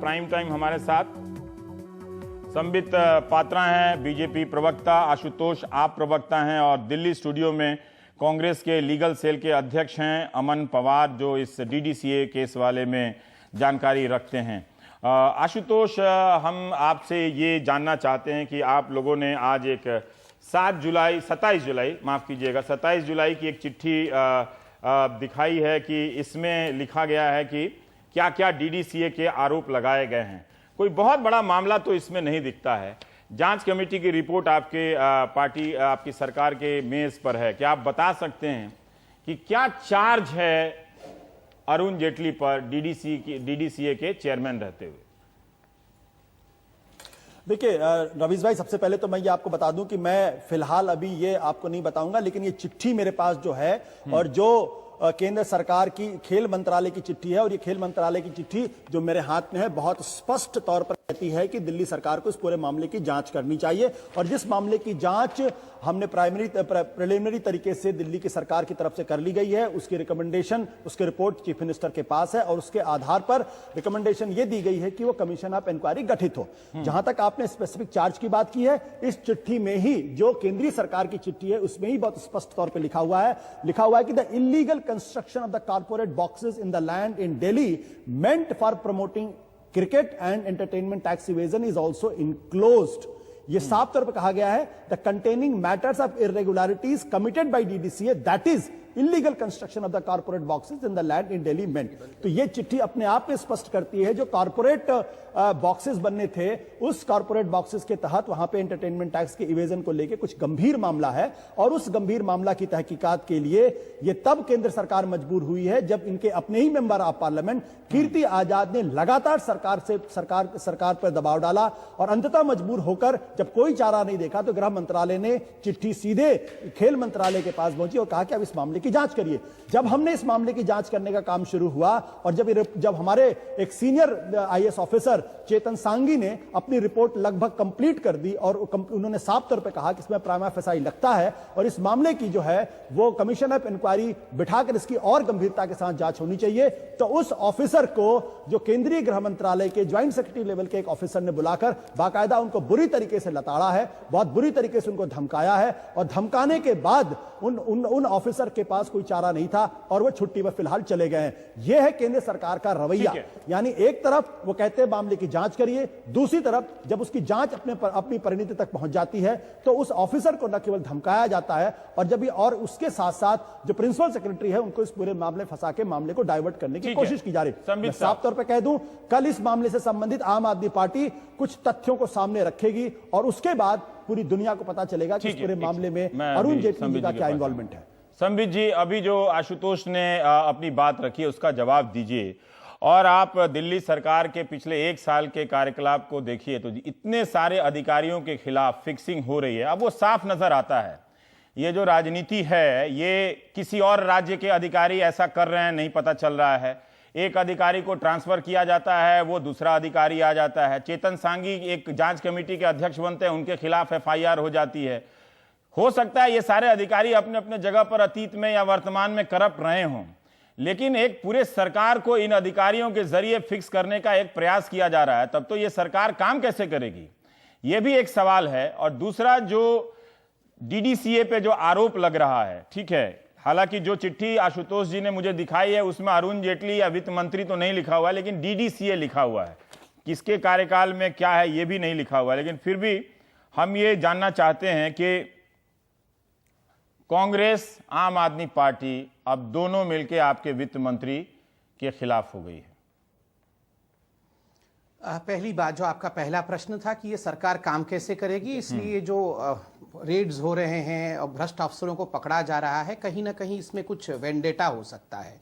Prime time हमारे साथ संबित पात्रा हैं, बीजेपी प्रवक्ता, आशुतोष आप प्रवक्ता हैं, और दिल्ली स्टूडियो में कांग्रेस के लीगल सेल के अध्यक्ष हैं अमन पवार, जो इस डीडीसीए केस वाले में जानकारी रखते हैं। आशुतोष, हम आपसे ये जानना चाहते हैं कि आप लोगों ने आज एक 27 जुलाई की एक चिट्ठी दिखाई है कि इसमें लिखा गया है कि क्या क्या डीडीसीए के आरोप लगाए गए हैं। कोई बहुत बड़ा मामला तो इसमें नहीं दिखता है। जांच कमेटी की रिपोर्ट आपकी सरकार के मेज पर है। क्या आप बता सकते हैं कि क्या चार्ज है अरुण जेटली पर डीडीसीए के चेयरमैन रहते हुए? देखिए रवीश भाई, सबसे पहले तो मैं ये आपको बता दूं कि मैं फिलहाल अभी ये आपको नहीं बताऊंगा, लेकिन ये चिट्ठी मेरे पास जो है और जो केंद्र सरकार की खेल मंत्रालय की चिट्ठी है, और ये खेल मंत्रालय की चिट्ठी जो मेरे हाथ में है बहुत स्पष्ट तौर पर कहती है कि दिल्ली सरकार को इस पूरे मामले की जांच करनी चाहिए। और जिस मामले की जांच हमने प्रिलिमिनरी तरीके से दिल्ली की सरकार की तरफ से कर ली गई है, उसकी रिकमेंडेशन, उसकी रिपोर्ट चीफ मिनिस्टर के पास है, और उसके आधार पर रिकमेंडेशन ये दी गई है कि वो कमीशन ऑफ इंक्वायरी गठित हो। जहां तक आपने स्पेसिफिक चार्ज की बात की है, इस चिट्ठी में ही, जो केंद्रीय सरकार की चिट्ठी है, उसमें ही बहुत स्पष्ट तौर पर लिखा हुआ है कि the illegal construction of the corporate boxes in the land in Delhi meant for promoting cricket and entertainment tax evasion is also enclosed. ये साफ तौर पर कहा गया है, the containing matters of irregularities committed by DDCA, that is illegal construction of the corporate boxes in the land in Delhi meant. तो ये चिट्ठी अपने आप में स्पष्ट करती है जो कॉर्पोरेट बॉक्सेस बनने थे, उस कॉर्पोरेट बॉक्सेस के तहत वहां पे एंटरटेनमेंट टैक्स के इवेजन को लेकर कुछ गंभीर मामला है, और उस गंभीर मामला की तहकीकात के लिए ये तब केंद्र सरकार मजबूर हुई है जब इनके अपने ही member of parliament Kirti Azad ने लगातार सरकार पर दबाव डाला, और अंततः मजबूर होकर जब कोई चारा नहीं देखा तो गृह मंत्रालय ने चिट्ठी सीधे खेल मंत्रालय के पास पहुंची और कहा कि अब इस मामले की जांच करिए। जब हमने इस मामले की जांच करने का काम शुरू हुआ, और जब हमारे एक सीनियर आईएएस ऑफिसर चेतन सांगी ने अपनी रिपोर्ट लगभग कंप्लीट कर दी, और उन्होंने साफ तौर पे कहा कि इसमें प्राइमा फेसाई लगता है और इस मामले की जो है वो कमीशन ऑफ इंक्वायरी बिठाकर इसकी और गंभीरता के साथ जांच होनी चाहिए, तो उस ऑफिसर को, जो केंद्रीय गृह मंत्रालय के ज्वाइंट सेक्रेटरी लेवल के एक ऑफिसर ने बुलाकर बाकायदा उनको बुरी तरीके से लताड़ा है, बहुत बुरी तरीके से उनको धमकाया है, और धमकाने के बाद उन ऑफिसर के पास कोई चारा नहीं था और वो छुट्टी पर फिलहाल चले गए हैं। यह है केंद्र सरकार का रवैया। यानी एक तरफ वो कहते हैं मामले की जांच करिए, दूसरी तरफ जब उसकी जांच अपनी परिणति तक पहुंच जाती है तो उस ऑफिसर को न केवल धमकाया जाता है, और उसके साथ साथ जो प्रिंसिपल सेक्रेटरी है उनको इस पूरे मामले फंसा के मामले को डाइवर्ट करने की कोशिश की जा रही है। साफ तौर पर कह दूं, कल इस मामले से संबंधित आम आदमी पार्टी कुछ तथ्यों को सामने रखेगी, और उसके बाद पूरी दुनिया को पता चलेगा कि इस पूरे मामले में अरुण जेटली का क्या इन्वॉल्वमेंट है। संबित जी, अभी जो आशुतोष ने अपनी बात रखी है उसका जवाब दीजिए, और आप दिल्ली सरकार के पिछले 1 साल के कार्यकलाप को देखिए तो इतने सारे अधिकारियों के खिलाफ फिक्सिंग हो रही है। अब वो साफ नजर आता है, ये जो राजनीति है ये किसी और राज्य के अधिकारी ऐसा कर रहे हैं नहीं पता चल रहा है। एक अधिकारी को ट्रांसफर किया जाता है, वो दूसरा अधिकारी आ जाता है। चेतन सांगी एक जांच कमेटी के अध्यक्ष बनते हैं, उनके खिलाफ एफआईआर हो जाती है। हो सकता है ये सारे अधिकारी अपने अपने जगह पर अतीत में या वर्तमान में करप्ट रहे हों, लेकिन एक पूरे सरकार को इन अधिकारियों के जरिए फिक्स करने का एक प्रयास किया जा रहा है, तब तो ये सरकार काम कैसे करेगी, ये भी एक सवाल है। और दूसरा, जो डीडीसीए पे जो आरोप लग रहा है, ठीक है, हालांकि जो चिट्ठी आशुतोष जी ने मुझे दिखाई है उसमें अरुण जेटली या वित्त मंत्री तो नहीं लिखा हुआ है, लेकिन डीडीसीए लिखा हुआ है। किसके कार्यकाल में क्या है ये भी नहीं लिखा हुआ है, लेकिन फिर भी हम ये जानना चाहते हैं कि कांग्रेस, आम आदमी पार्टी अब दोनों मिलकर आपके वित्त मंत्री के खिलाफ हो गई है। पहली बात, जो आपका पहला प्रश्न था कि ये सरकार काम कैसे करेगी, इसलिए जो रेड्स हो रहे हैं और भ्रष्ट अफसरों को पकड़ा जा रहा है, कहीं ना कहीं इसमें कुछ वेंडेटा हो सकता है।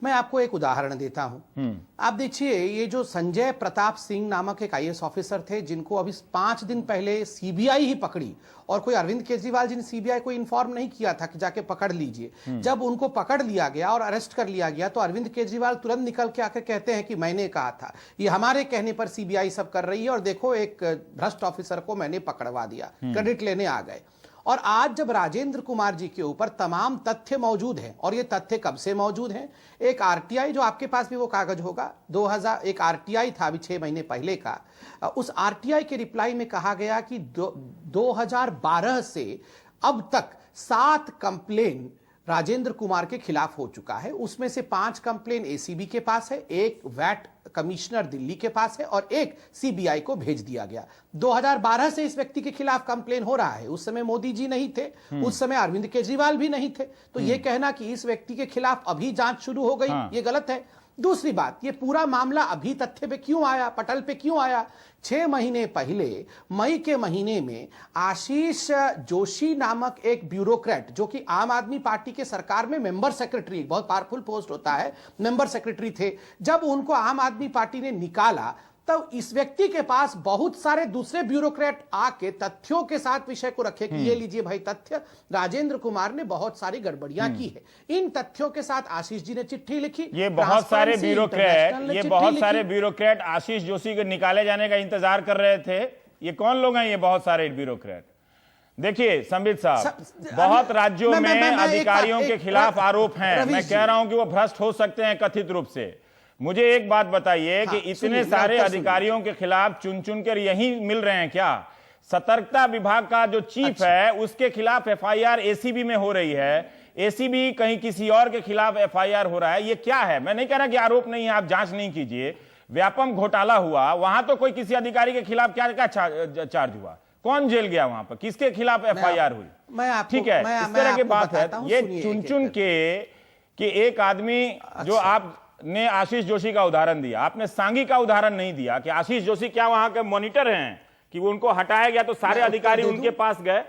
मैं आपको एक उदाहरण देता हूं। आप देखिए, ये जो संजय प्रताप सिंह नामक एक आईएएस ऑफिसर थे, जिनको अभी 5 दिन पहले सीबीआई ही पकड़ी, और कोई अरविंद केजरीवाल जी ने सीबीआई को इन्फॉर्म नहीं किया था कि जाके पकड़ लीजिए। जब उनको पकड़ लिया गया और अरेस्ट कर लिया गया तो अरविंद केजरीवाल तुरंत निकल के आकर कहते हैं कि मैंने कहा था, ये हमारे कहने पर सीबीआई सब कर रही है, और देखो एक भ्रष्ट ऑफिसर को मैंने पकड़वा दिया, क्रेडिट लेने आ गए। और आज जब राजेंद्र कुमार जी के ऊपर तमाम तथ्य मौजूद हैं, और ये तथ्य कब से मौजूद हैं, एक आरटीआई, जो आपके पास भी वो कागज होगा, 2000 एक आरटीआई था अभी 6 महीने पहले का, उस आरटीआई के रिप्लाई में कहा गया कि 2012 से अब तक 7 कंप्लेन राजेंद्र कुमार के खिलाफ हो चुका है। उसमें से 5 कंप्लेन एसीबी के पास है, एक वैट कमिश्नर दिल्ली के पास है और एक सीबीआई को भेज दिया गया। 2012 से इस व्यक्ति के खिलाफ कंप्लेन हो रहा है। उस समय मोदी जी नहीं थे, उस समय अरविंद केजरीवाल भी नहीं थे, तो यह कहना कि इस व्यक्ति के खिलाफ अभी जांच शुरू हो गई, यह गलत है। दूसरी बात, ये पूरा मामला अभी तथ्य पे क्यों आया, पटल पे क्यों आया? 6 महीने पहले मई के महीने में आशीष जोशी नामक एक ब्यूरोक्रेट, जो कि आम आदमी पार्टी के सरकार में मेंबर सेक्रेटरी, बहुत पावरफुल पोस्ट होता है, मेंबर सेक्रेटरी थे, जब उनको आम आदमी पार्टी ने निकाला तब इस व्यक्ति के पास बहुत सारे दूसरे ब्यूरोक्रेट आके तथ्यों के साथ विषय को रखे कि ये लीजिए भाई तथ्य, राजेंद्र कुमार ने बहुत सारी गड़बड़ियां की है। इन तथ्यों के साथ आशीष जी ने चिट्ठी लिखी। ये बहुत सारे ब्यूरोक्रेट आशीष जोशी के निकाले जाने का इंतजार कर रहे थे। ये कौन लोग हैं ये बहुत सारे ब्यूरोक्रेट? देखिए संबित साहब, बहुत राज्यों में अधिकारियों के खिलाफ आरोप हैं। मैं कह रहा हूं कि वो भ्रष्ट हो सकते हैं कथित रूप से। मुझे एक बात बताइए कि इतने सारे अधिकारियों के खिलाफ चुन चुन कर यही मिल रहे हैं क्या? सतर्कता विभाग का जो चीफ है उसके खिलाफ एफआईआर एसीबी में हो रही है, एसीबी कहीं किसी और के खिलाफ एफआईआर हो रहा है। ये क्या है? मैं नहीं कह रहा कि आरोप नहीं है, आप जांच नहीं कीजिए। व्यापम घोटाला हुआ, वहां तो कोई किसी अधिकारी के खिलाफ क्या क्या चार्ज हुआ, कौन जेल गया वहां पर, किसके खिलाफ एफआईआर हुई? ठीक है, इस तरह की बात है। ये चुन चुन के एक आदमी, जो आपने आशीष जोशी का उदाहरण दिया, आपने सांगी का उदाहरण नहीं दिया कि आशीष जोशी क्या वहां के मॉनिटर हैं कि वो उनको हटाया गया तो सारे अधिकारी उनके पास गए?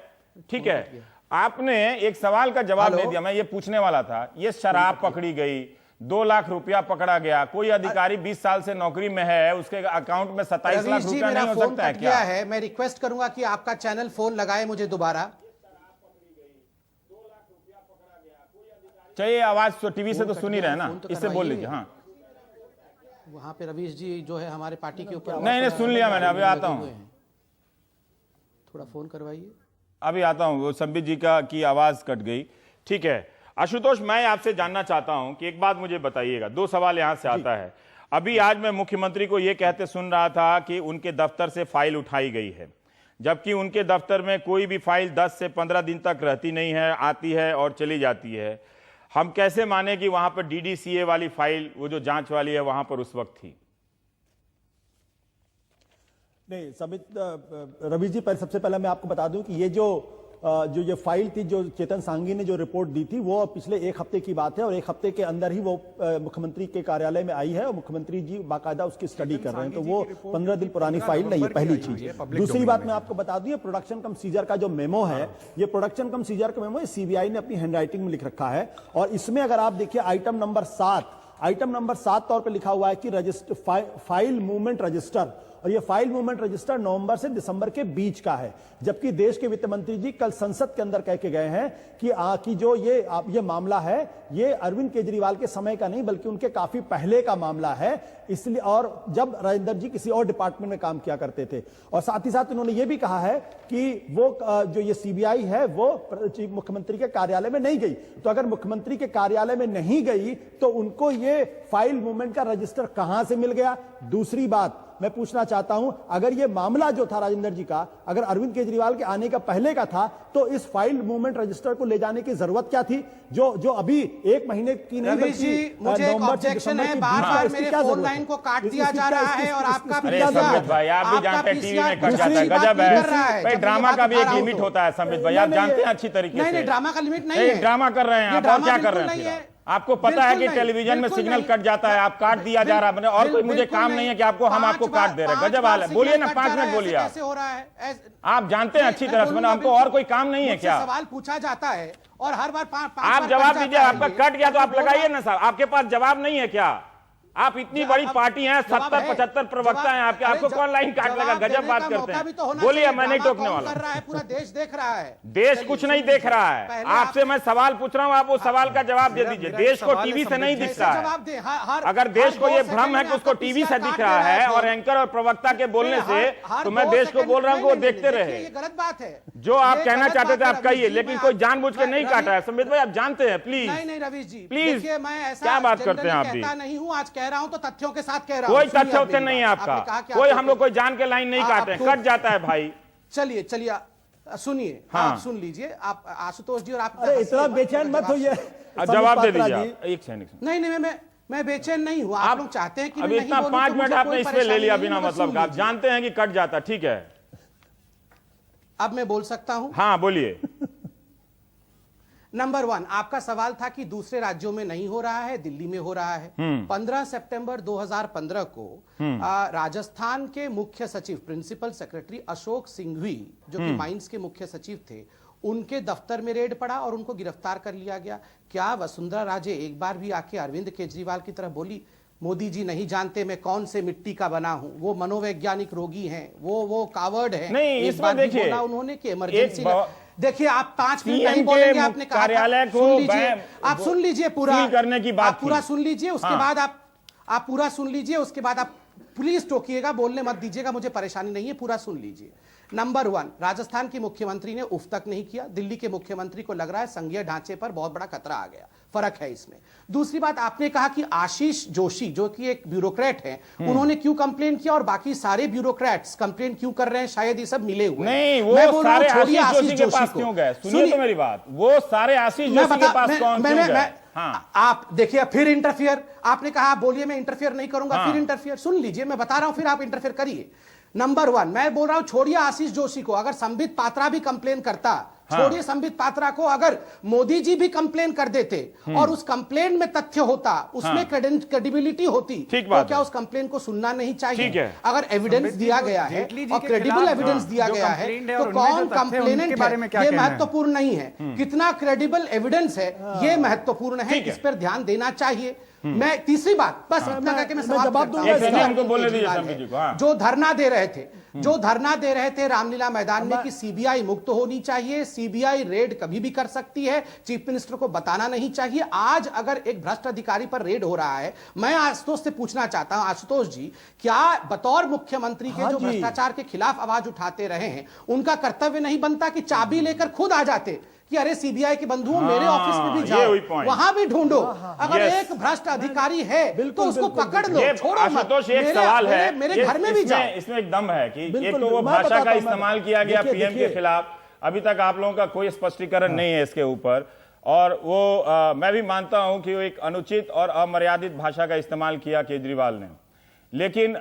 ठीक है, आपने एक सवाल का जवाब नहीं दिया। मैं ये पूछने वाला था, ये शराब पकड़ी गई, 2 लाख रुपया पकड़ा गया, कोई अधिकारी 20 साल से नौकरी में है, उसके अकाउंट में 27 लाख रुपया नहीं हो सकता है क्या? है, मैं रिक्वेस्ट करूंगा कि आपका चैनल फोन लगाए मुझे दोबारा। चाहिए आवाज तो टीवी से तो सुन ही रहे ना, इससे बोल लीजिए। हाँ, वहां पे रवीश जी जो है हमारे पार्टी के ऊपर, नहीं सुन लिया मैंने, अभी आता हूं, थोड़ा फोन करवाइए, अभी आता हूं। वो संबित जी की आवाज कट गई। ठीक है आशुतोष, मैं आपसे जानना चाहता हूं कि एक बात मुझे बताइएगा। 2 सवाल यहां से आता है। अभी आज मैं मुख्यमंत्री को यह कहते सुन रहा था कि उनके दफ्तर से फाइल उठाई गई है, जबकि उनके दफ्तर में कोई भी फाइल 10 से 15 दिन तक रहती नहीं है, आती है और चली जाती है। हम कैसे माने कि वहां पर डीडीसीए वाली फाइल, वो जो जांच वाली है, वहां पर उस वक्त थी? नहीं समित, रवि जी, सबसे पहले मैं आपको बता दूं कि ये फाइल थी, जो चेतन सांगी ने जो रिपोर्ट दी थी, वो पिछले 1 हफ्ते की बात है और 1 हफ्ते के अंदर ही वो मुख्यमंत्री के कार्यालय में आई है और मुख्यमंत्री जी बाकायदा उसकी स्टडी कर रहे हैं। तो वो 15 दिन पुरानी फाइल नहीं है, पहली चीज। दूसरी बात मैं आपको बता दूं, ये प्रोडक्शन कम सीजर का जो मेमो है, ये प्रोडक्शन कम सीजर का मेमो सीबीआई ने अपनी हैंडराइटिंग में लिख रखा है। और इसमें अगर आप देखिए आइटम नंबर 7 तौर पर लिखा हुआ है कि फाइल मूवमेंट रजिस्टर, और ये फाइल मूवमेंट रजिस्टर नवंबर से दिसंबर के बीच का है। जबकि देश के वित्त मंत्री जी कल संसद के अंदर कह के गए हैं कि जो ये मामला है, ये अरविंद केजरीवाल के समय का नहीं बल्कि उनके काफी पहले का मामला है, इसलिए, और जब राजेंद्र जी किसी और डिपार्टमेंट में काम किया करते थे। और साथ ही साथ उन्होंने ये भी कहा है कि वो जो ये सीबीआई है वो मुख्यमंत्री के कार्यालय में नहीं गई। तो अगर मुख्यमंत्री के कार्यालय में नहीं गई तो उनको ये फाइल मूवमेंट का रजिस्टर कहां से मिल गया? दूसरी बात मैं पूछना चाहता हूं, अगर ये मामला जो था राजेंद्र जी का, अगर अरविंद केजरीवाल के आने का पहले का था, तो इस फाइल मूवमेंट रजिस्टर को ले जाने की जरूरत क्या थी, जो अभी 1 महीने की नहीं बल्कि मुझे एक ऑब्जेक्शन है, बार-बार मेरे फोन लाइन को काट दिया जा रहा है और आपका संबित भाई, आप भी जानते हैं टीवी में कट जाता है, गजब है भाई। ड्रामा का भी एक लिमिट होता है संबित भाई, आप जानते हैं अच्छी तरीके से। नहीं, ड्रामा का लिमिट नहीं है, ड्रामा कर रहे हैं आप, और क्या कर रहे हैं? आपको पता है कि टेलीविजन में सिग्नल कट जाता है, आप काट दिया जा रहा है, और कोई मुझे काम नहीं है कि हम आपको काट दे रहे हैं। गजब हाल है, बोलिए ना, 5 मिनट बोलिए। आप जानते हैं अच्छी तरह से, हमको और कोई काम नहीं है क्या? सवाल पूछा जाता है और हर बार आप जवाब दीजिए। आपका कट गया तो आप लगाइए ना साहब, आपके पास जवाब नहीं है क्या? आप इतनी बड़ी पार्टी हैं, 70-75 प्रवक्ता हैं आपके, आपको कौन लाइन काट लगा? गजब बात करते हैं। बोलिए, मैं नहीं टोकने वाला। कर रहा है, पूरा देश देख रहा है। देश कुछ नहीं देख रहा है। आपसे मैं सवाल पूछ रहा हूं, आप उस सवाल का जवाब दे दीजिए। देश को टीवी से नहीं दिख रहा है। अगर देश को यह भ्रम है कि उसको टीवी से दिख रहा है और एंकर और प्रवक्ता के बोलने से, तो मैं देश को बोल रहा हूं कि वो देखते रहे। ये गलत बात है। जो आप कहना चाहते थे आप कहिए, लेकिन कोई जानबूझ के नहीं काटा है। संबित भाई, आप जानते हैं, प्लीज। नहीं रवीश जी, प्लीज, देखिए, मैं ऐसा क्या बात करते हैं आप भी? कहता नहीं हूं, आज कह रहा हूं तो तथ्यों के साथ कह रहा हूं। कोई तथ्य उत्थ्य नहीं है आपका, कोई हम लोग कोई जान के लाइन नहीं काटे, कट जाता है भाई। चलिए सुनिए, हाँ। आप सुन लीजिए, आप आशुतोष जी, और आप अरे इतना बेचैन मत होइए, जवाब दे दीजिए। एक सेकंड। नहीं, मैं बेचैन नहीं हूं। आप लोग चाहते हैं कि अब मैं इतना नहीं बोलूं, 5 तो मिनट मुझे आपने कोई इसमें ले परेशानी लिया नहीं, बिना मगर मतलब सुन का। आप लीजिए। जानते हैं कि कट जाता, ठीक है। अब मैं बोल सकता हूं। हाँ, बोलिए। नंबर 1, आपका सवाल था कि दूसरे राज्यों में नहीं हो रहा है, दिल्ली में हो रहा है। 15 सितंबर 2015 को राजस्थान के मुख्य सचिव, प्रिंसिपल सेक्रेटरी अशोक सिंघवी, जो कि माइंस के मुख्य सचिव थे, उनके दफ्तर में रेड पड़ा और उनको गिरफ्तार कर लिया गया। क्या वसुंधरा राजे एक बार भी आके अरविंद केजरीवाल की तरफ बोली, मोदी जी नहीं जानते मैं कौन से मिट्टी का बना हूं, वो मनोवैज्ञानिक रोगी हैं, वो कावर्ड है? नहीं, एक इसमें बार भी देखिए, बोला उन्होंने कि इमरजेंसी। देखिए, आप 5 मिनट सीएम नहीं के बोलेंगे, आपने कहा कार्यालय को सुन लीजिए, आप सुन लीजिए पूरा, सील करने की बात आप पूरा थी। सुन लीजिए, उसके हाँ। बाद आप पूरा सुन लीजिए, उसके बाद आप प्लीज टोकिएगा, बोलने मत दीजिएगा, मुझे परेशानी नहीं है, पूरा सुन लीजिए। नंबर 1, राजस्थान की मुख्यमंत्री ने उफ तक नहीं किया। दिल्ली के मुख्यमंत्री को लग रहा है संघीय ढांचे पर बहुत बड़ा खतरा आ गया, फर्क है इसमें। दूसरी बात, आपने कहा कि आशीष जोशी, जो कि एक ब्यूरोक्रेट हैं, उन्होंने क्यों कंप्लेन किया और बाकी सारे ब्यूरोक्रेट्स कंप्लेन क्यों कर रहे हैं? शायद ये सब मिले हुए नहीं, मैं वो बोल रहा सारे हूं, छोड़िए आशीष जोशी के पास को। क्यों गए? सुनिए तो मेरी बात, वो सारे आशीष जोशी के पास कौन क्यों गए? हाँ। आप देखिए, फिर इंटरफियर, आपने कहा बोलिए मैं इंटरफियर नहीं करूंगा, फिर इंटरफियर। सुन लीजिए, मैं बता रहा हूं, फिर आप इंटरफियर करिए। नंबर 1, मैं बोल रहा हूं, छोड़िए आशीष जोशी को, अगर संबित पात्रा भी कंप्लेन करता, छोड़िए संबित पात्रा को, अगर मोदी जी भी कंप्लेन कर देते और उस कंप्लेन में तथ्य होता, उसमें क्रेडिबिलिटी होती, तो क्या उस कंप्लेन को सुनना नहीं चाहिए? अगर एविडेंस दिया गया है और क्रेडिबल एविडेंस दिया गया है, तो कौन कंप्लेनेंट है ये महत्वपूर्ण नहीं है, कितना क्रेडिबल एविडेंस है ये महत्वपूर्ण है, इस पर ध्यान देना चाहिए। मैं तीसरी बात, बस इतना करके मैं सवाल करता हूं। जो धरना दे रहे थे रामलीला मैदान में कि सीबीआई मुक्त होनी चाहिए, सीबीआई रेड कभी भी कर सकती है, चीफ मिनिस्टर को बताना नहीं चाहिए। आज अगर एक भ्रष्ट अधिकारी पर रेड हो रहा है, मैं आशुतोष से पूछना चाहता हूं, आशुतोष जी, क्या बतौर मुख्यमंत्री के जो भ्रष्टाचार के खिलाफ आवाज उठाते रहे हैं, उनका कर्तव्य नहीं बनता कि चाबी लेकर खुद आ जाते कि अरे सीबीआई के बंधुओं, मेरे ऑफिस में भी जाओ, वहां भी ढूंढो, अगर एक भ्रष्ट अधिकारी है तो उसको पकड़ लो, छोड़ो मत। एक सवाल है, मेरे घर में भी जाओ। इसमें एक दम है कि एक तो वो भाषा का इस्तेमाल किया गया पीएम के खिलाफ, अभी तक आप लोगों का कोई स्पष्टीकरण नहीं है इसके ऊपर, और वो मैं भी मानता हूं कि वो एक अनुचित और अमर्यादित भाषा का इस्तेमाल किया केजरीवाल ने। लेकिन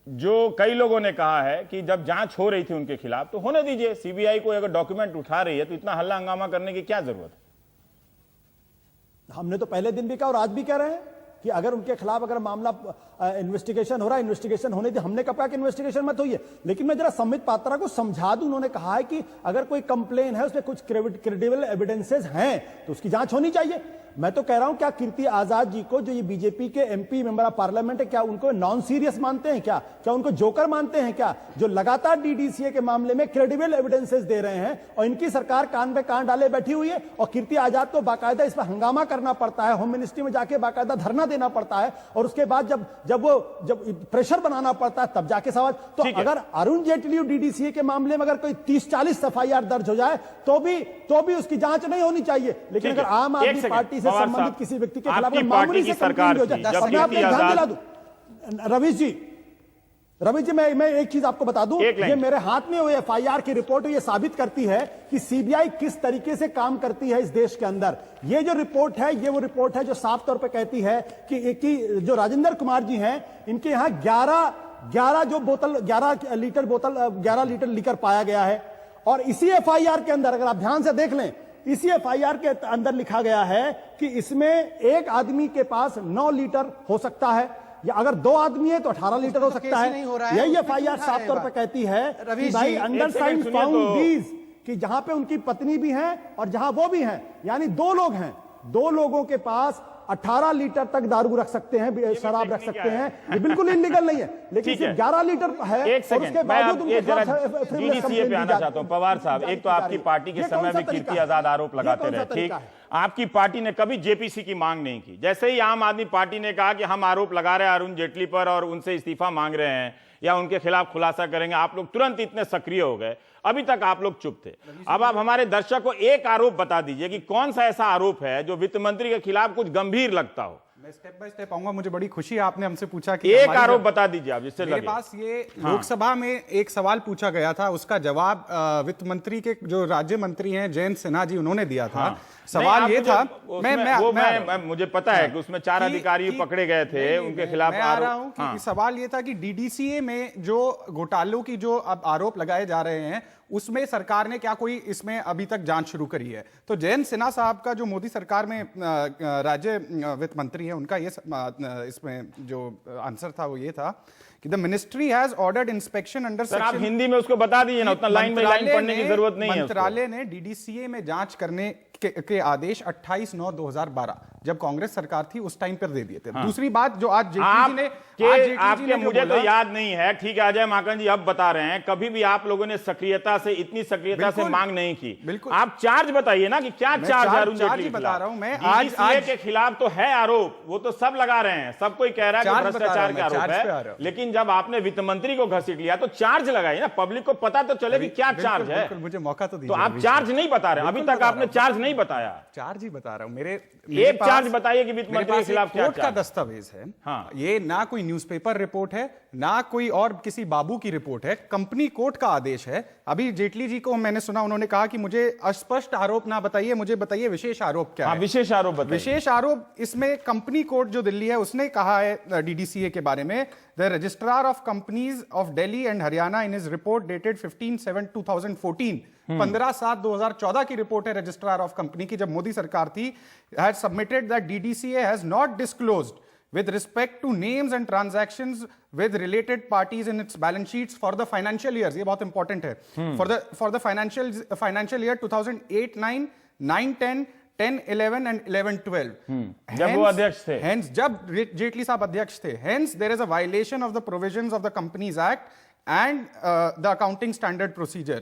जो कई लोगों ने कहा है कि जब जांच हो रही थी उनके खिलाफ, तो होने दीजिए, सीबीआई को अगर डॉक्यूमेंट उठा रही है तो इतना हल्ला हंगामा करने की क्या जरूरत है? हमने तो पहले दिन भी कहा और आज भी कह रहे हैं कि अगर उनके खिलाफ अगर मामला इन्वेस्टिगेशन हो रहा है, इन्वेस्टिगेशन होने दी, हमने कब कहा कि इन्वेस्टिगेशन मत होइए, लेकिन मैं जरा संबित पात्रा को समझा दूं। उन्होंने कहा है कि अगर कोई कंप्लेन है, उसमें कुछ क्रेडिबल एविडेंसेस हैं तो उसकी जांच होनी चाहिए। मैं तो कह रहा हूं, क्या कीर्ति आजाद जी को, जो ये बीजेपी के एमपी मेंबर ऑफ पार्लियामेंट है, क्या उनको नॉन सीरियस मानते हैं? क्या उनको जोकर मानते हैं? क्या जो लगातार डीडीसीए के मामले में क्रेडिबल एविडेंसेस दे रहे हैं और इनकी सरकार कान पे कान डाले बैठी हुई है, और कीर्ति आजाद को बाकायदा इस पर हंगामा करना पड़ता है, होम मिनिस्ट्री में जाके बाकायदा धरना देना पड़ता है, और उसके बाद जब प्रेशर बनाना पड़ता है तब जाके सवाल। तो अगर अरुण जेटली डीडीसीए के मामले में अगर कोई 30-40 एफआईआर दर्ज हो जाए तो भी उसकी जांच नहीं होनी चाहिए। लेकिन अगर आम आदमी पार्टी से संबंधित किसी व्यक्ति के खिलाफ मामूली से कंप्लेंट हो जाए, मैं आपको ध्यान दिला दूं रवीश जी, मैं एक चीज आपको बता दूं, ये मेरे हाथ में हुई एफआईआर की रिपोर्ट ये साबित करती है कि सीबीआई किस तरीके से काम करती है इस देश के अंदर। ये जो रिपोर्ट है, ये वो रिपोर्ट है जो साफ तौर पे कहती है कि जो राजेंद्र कुमार जी हैं, इनके यहां 11 लीटर लीकर पाया गया है। और इसी एफआईआर के अंदर, अगर आप ध्यान से देख लें, इसी एफआईआर के अंदर लिखा गया है कि इसमें एक आदमी के पास 9 लीटर हो सकता है, या अगर 2 आदमी है तो 18 लीटर हो सकता है। यही एफआईआर साफ तौर पर कहती है कि भाई अंडरसाइंड फाउंड दीज, कि जहां पे उनकी पत्नी भी है और जहां वो भी हैं, यानी 2 लोग हैं, 2 लोगों के पास 18 लीटर तक दारू रख सकते हैं, शराब रख सकते हैं, ये बिल्कुल इलीगल नहीं है, लेकिन ठीक है। सिर्फ 11 लीटर है। एक सेकंड, मैं अब ये जरा डीडीसीए पे आना चाहता हूं। पवार साहब, एक तो आपकी पार्टी के समय में कीर्ति आजाद आरोप लगाते रहे, ठीक, आपकी पार्टी ने कभी जेपीसी की मांग नहीं की। जैसे ही आम आदमी पार्टी ने कहा कि हम आरोप लगा रहे हैं अरुण जेटली पर और उनसे इस्तीफा मांग रहे हैं या उनके खिलाफ खुलासा करेंगे, आप लोग तुरंत इतने सक्रिय हो गए। अभी तक आप लोग चुप थे। अब आप हमारे दर्शक को एक आरोप बता दीजिए कि कौन सा ऐसा आरोप है जो वित्त मंत्री के खिलाफ कुछ गंभीर लगता हो। मैं स्टेप बाय स्टेप आऊंगा। मुझे बड़ी खुशी है आपने हमसे पूछा कि एक आरोप बता दीजिए आप, जिससे मेरे लगे। पास ये लोकसभा में एक सवाल पूछा गया था, उसका जवाब वित्त मंत्री के जो राज्य मंत्री हैं जयंत सिन्हा जी, उन्होंने दिया था। सवाल ये था, मुझे पता है कि उसमें 4 अधिकारी पकड़े गए थे, उनके खिलाफ मैं आ रहा हूं कि सवाल ये था कि डीडीसीए में जो घोटालों की जो अब आरोप लगाए जा रहे हैं उसमें सरकार ने क्या कोई इसमें अभी तक जांच शुरू करी है। तो जयंत सिन्हा साहब का जो मोदी सरकार में राज्य वित्त मंत्री है, उनका ये इसमें जो आंसर था वो ये था कि the ministry has ordered inspection under sir, आप हिंदी में उसको बता दीजिए ना, उतना लाइन बाय लाइन पढ़ने की जरूरत नहीं है। मंत्रालय ने डीडीसीए में जांच करने के आदेश 28/9/2012 जब कांग्रेस सरकार थी उस टाइम पर दे दिए थे। दूसरी बात जो आज जेटली ने आपके मुझे तो याद नहीं है, ठीक है अजय माकन जी अब बता रहे हैं, कभी भी आप लोगों ने सक्रियता से, इतनी सक्रियता से मांग नहीं की। बिल्कुल, आप चार्ज बताइए ना कि क्या चार्ज है अरुण जेटली के बता रहा हूं मैं। आज के खिलाफ तो है आरोप, वो तो सब लगा रहे हैं, सब कोई कह रहा है कि भ्रष्टाचार का आरोप है, लेकिन जब आपने वित्त मंत्री को घसीट लिया तो चार्ज लगाइए ना, पब्लिक को पता तो चले कि क्या चार्ज है। मुझे मौका तो दीजिए। तो आप चार्ज नहीं बता रहे, अभी तक आपने चार्ज नहीं बताया। चार्ज ही बता रहा हूं। मेरे एक चार्ज बताइए कि वित्त मंत्री के खिलाफ क्या कोर्ट का दस्तावेज है। हाँ, ये ना कोई न्यूज़पेपर रिपोर्ट है, ना कोई और किसी बाबू की रिपोर्ट है, कंपनी कोर्ट का आदेश है। अभी जेटली जी को मैंने सुना, उन्होंने कहा कि मुझे अस्पष्ट आरोप ना बताइए, मुझे बताइए विशेष आरोप क्या है। विशेष आरोप बताइए। विशेष आरोप इसमें कंपनी कोर्ट जो दिल्ली है उसने कहा है डीडीसीए के बारे में, the registrar of companies of Delhi and Haryana in his report dated 15/7/2014, 15/7/2014 की रिपोर्ट है रजिस्ट्रार ऑफ कंपनी की, जब मोदी सरकार थी, had submitted that DDCA has not disclosed with respect to names and transactions with related parties in its balance sheets for the financial years. ये बहुत important है। for the financial year 2008-9, 9-10, 10-11 and 11-12. जब वो अध्यक्ष थे, hence जब जेटली साहब अध्यक्ष थे, hence there is a violation of the provisions of the Companies Act and the accounting standard procedure.